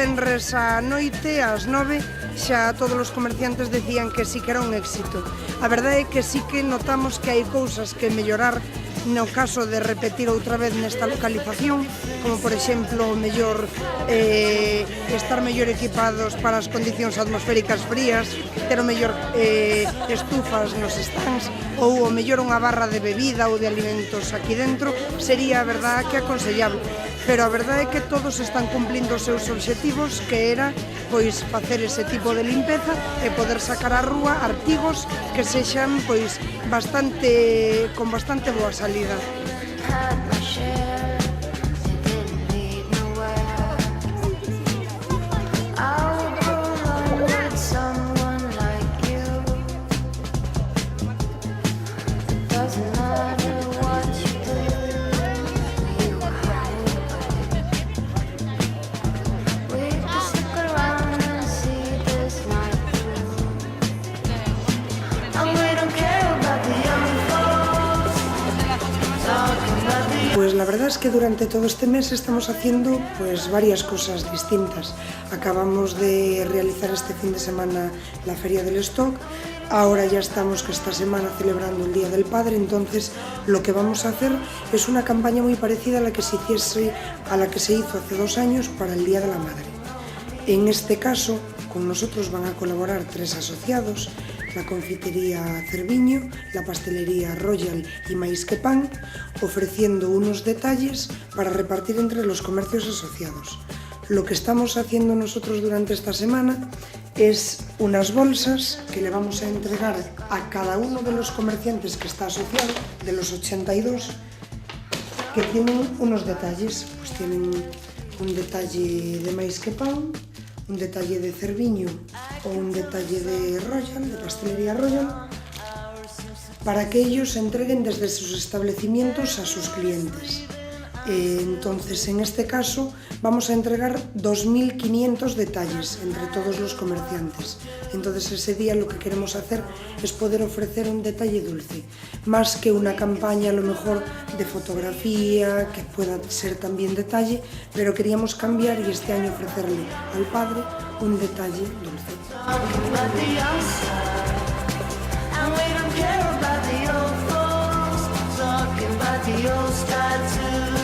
venres á noite, ás 9, xa todos os comerciantes decían que sí que era un éxito. A verdade é que sí que notamos que hai cousas que mellorar no caso de repetir outra vez nesta localización, como por exemplo mellor estar mellor equipados para as condicións atmosféricas frías, ter o mellor estufas nos stands ou o mellor unha barra de bebida ou de alimentos aquí dentro sería a verdade que aconsellable. Pero a verdade é que todos están cumplindo os seus obxectivos, que era pois facer ese tipo de limpeza e poder sacar á rúa artigos que sexan pois con bastante boa salida. Pues la verdad es que durante todo este mes estamos haciendo pues varias cosas distintas. Acabamos de realizar este fin de semana la Feria del Stock, ahora ya estamos que esta semana celebrando el Día del Padre, entonces lo que vamos a hacer es una campaña muy parecida a la que se hizo hace 2 años para el Día de la Madre. En este caso, con nosotros van a colaborar 3 asociados, la confitería Cerviño, la pastelería Royal y Maíz que Pan, ofreciendo unos detalles para repartir entre los comercios asociados. Lo que estamos haciendo nosotros durante esta semana es unas bolsas que le vamos a entregar a cada uno de los comerciantes que está asociado, de los 82, que tienen unos detalles. Pues tienen un detalle de Maíz que Pan, un detalle de Cerviño o un detalle de Royal, de pastelería Royal, para que ellos entreguen desde sus establecimientos a sus clientes. Entonces, en este caso, vamos a entregar 2.500 detalles entre todos los comerciantes. Entonces, ese día lo que queremos hacer es poder ofrecer un detalle dulce, más que una campaña a lo mejor de fotografía, que pueda ser también detalle, pero queríamos cambiar y este año ofrecerle al padre un detalle dulce. The old style too.